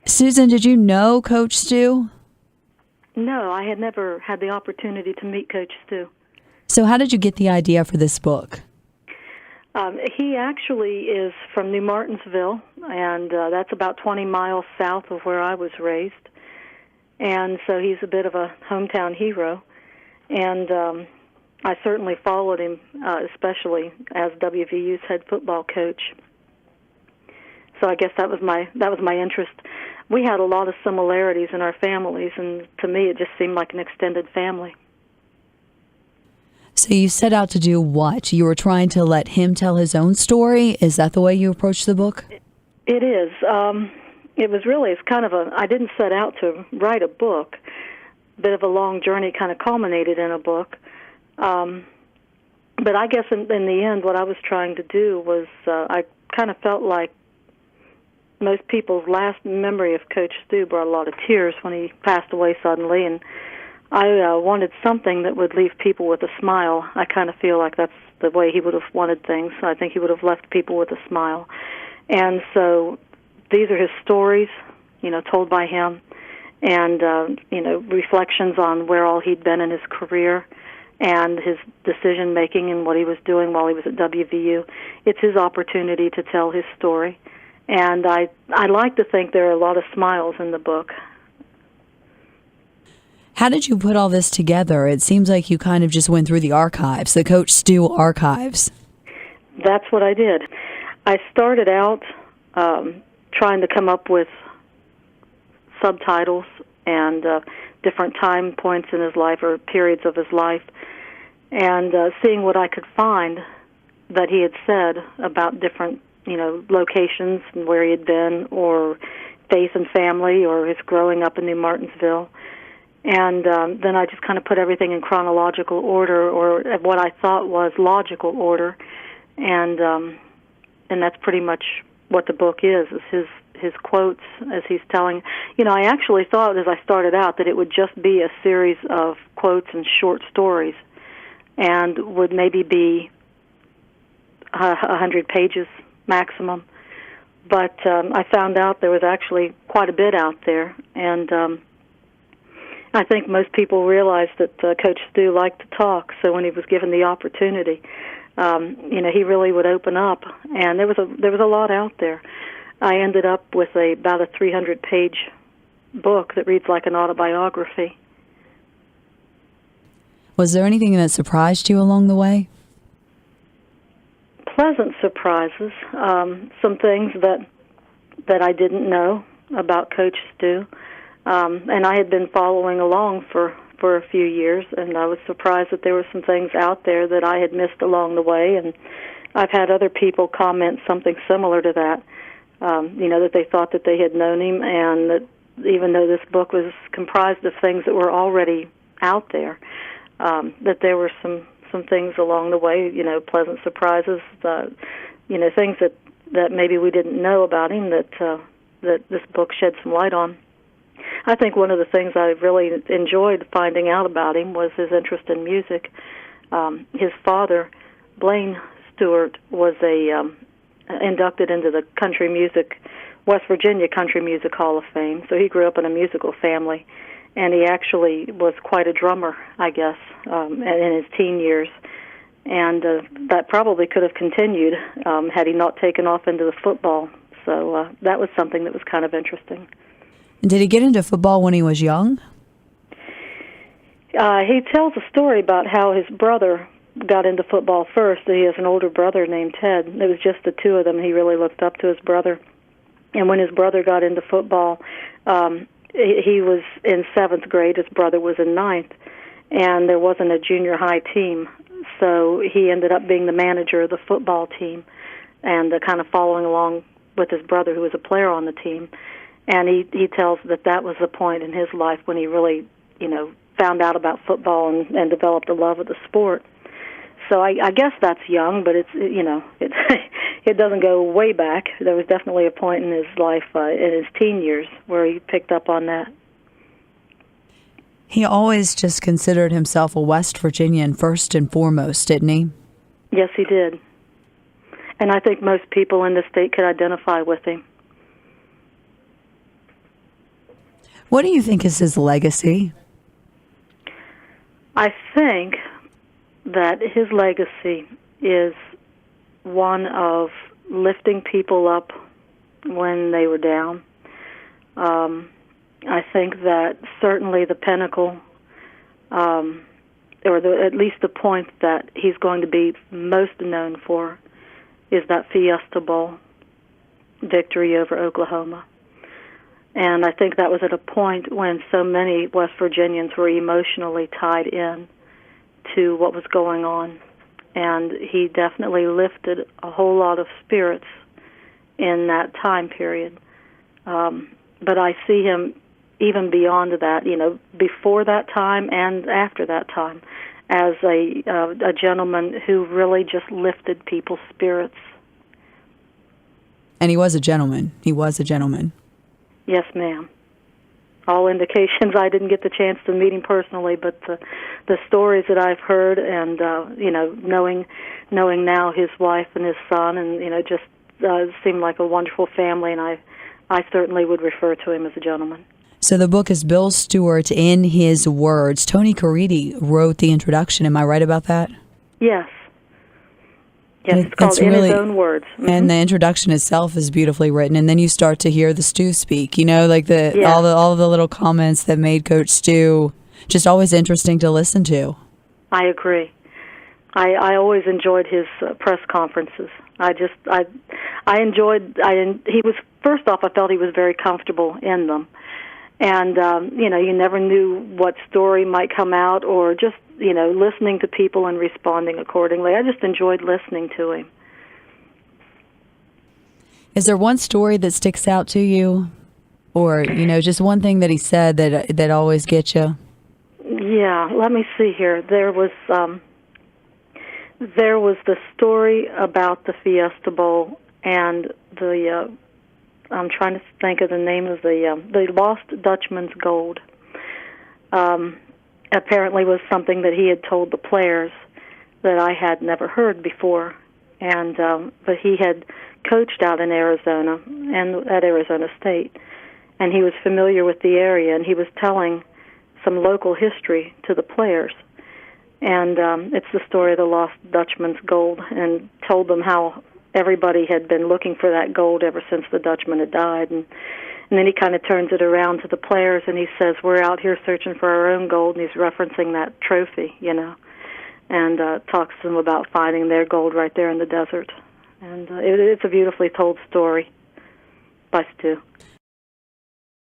Susan, did you know Coach Stu? No, I had never had the opportunity to meet Coach Stu. So how did you get the idea for this book? He actually is from New Martinsville, and that's about 20 miles south of where I was raised. And so he's a bit of a hometown hero. And I certainly followed him, especially as WVU's head football coach. So I guess that was my interest. We had a lot of similarities in our families, and to me it just seemed like an extended family. So you set out to do what? You were trying to let him tell his own story? Is that the way you approached the book? It is. It was really, it's kind of I didn't set out to write a book. A bit of a long journey kind of culminated in a book. But I guess in the end what I was trying to do was, I kind of felt like most people's last memory of Coach Stu brought a lot of tears when he passed away suddenly, and I wanted something that would leave people with a smile. I kind of feel like that's the way he would have wanted things. I think he would have left people with a smile. And so these are his stories, told by him, and, reflections on where all he'd been in his career and his decision-making and what he was doing while he was at WVU. It's his opportunity to tell his story. And I like to think there are a lot of smiles in the book. How did you put all this together? It seems like you kind of just went through the archives, the Coach Stu archives. That's what I did. I started out trying to come up with subtitles and different time points in his life or periods of his life, and seeing what I could find that he had said about different locations and where he had been, or faith and family, or his growing up in New Martinsville. And then I just kind of put everything in chronological order, or what I thought was logical order, and that's pretty much what the book is his quotes as he's telling. I actually thought as I started out that it would just be a series of quotes and short stories, and would maybe be 100 pages maximum. But I found out there was actually quite a bit out there, and I think most people realized that Coach Stu liked to talk, so when he was given the opportunity, he really would open up, and there was a lot out there. I ended up with about a 300-page book that reads like an autobiography. Was there anything that surprised you along the way? Pleasant surprises, some things that I didn't know about Coach Stu, and I had been following along for a few years, and I was surprised that there were some things out there that I had missed along the way, and I've had other people comment something similar to that, that they thought that they had known him, and that even though this book was comprised of things that were already out there, that there were some things along the way, pleasant surprises, things that maybe we didn't know about him that this book shed some light on. I think one of the things I really enjoyed finding out about him was his interest in music. His father, Blaine Stewart, was inducted into the West Virginia Country Music Hall of Fame, so he grew up in a musical family. And he actually was quite a drummer, I guess, in his teen years. And that probably could have continued had he not taken off into the football. So that was something that was kind of interesting. Did he get into football when he was young? He tells a story about how his brother got into football first. He has an older brother named Ted. It was just the two of them. He really looked up to his brother. And when his brother got into football, he was in 7th grade, his brother was in 9th, and there wasn't a junior high team, so he ended up being the manager of the football team and kind of following along with his brother, who was a player on the team. And he tells that was the point in his life when he really, found out about football and developed a love of the sport. So I guess that's young, but it doesn't go way back. There was definitely a point in his life, in his teen years, where he picked up on that. He always just considered himself a West Virginian first and foremost, didn't he? Yes, he did. And I think most people in the state could identify with him. What do you think is his legacy? I think that his legacy is one of lifting people up when they were down. I think that certainly the pinnacle, at least the point that he's going to be most known for, is that Fiesta Bowl victory over Oklahoma. And I think that was at a point when so many West Virginians were emotionally tied in to what was going on. And he definitely lifted a whole lot of spirits in that time period. But I see him even beyond that, before that time and after that time, as a gentleman who really just lifted people's spirits. And he was a gentleman. He was a gentleman. Yes, ma'am. All indications. I didn't get the chance to meet him personally, but the stories that I've heard, and knowing now his wife and his son, and just seemed like a wonderful family, and I certainly would refer to him as a gentleman. So the book is Bill Stewart in His Words. Tony Caridi wrote the introduction. Am I right about that? Yes. Yes, it's called In His Own Words. Mm-hmm. And the introduction itself is beautifully written, and then you start to hear the Stu speak. Like all the little comments that made Coach Stu just always interesting to listen to. I agree. I always enjoyed his press conferences. I enjoyed. He was, first off, I felt he was very comfortable in them, and you never knew what story might come out, or just listening to people and responding accordingly. I just enjoyed listening to him. Is there one story that sticks out to you, or just one thing that he said that always gets you? Yeah, let me see here. There was the story about the Fiesta Bowl and the I'm trying to think of the name of the Lost Dutchman's Gold. Apparently was something that he had told the players that I had never heard before, and but he had coached out in Arizona and at Arizona State, and he was familiar with the area, and he was telling some local history to the players, and it's the story of the Lost Dutchman's Gold, and told them how everybody had been looking for that gold ever since the Dutchman had died, and then he kind of turns it around to the players, and he says, we're out here searching for our own gold, and he's referencing that trophy, and talks to them about finding their gold right there in the desert. And it's a beautifully told story by Stu.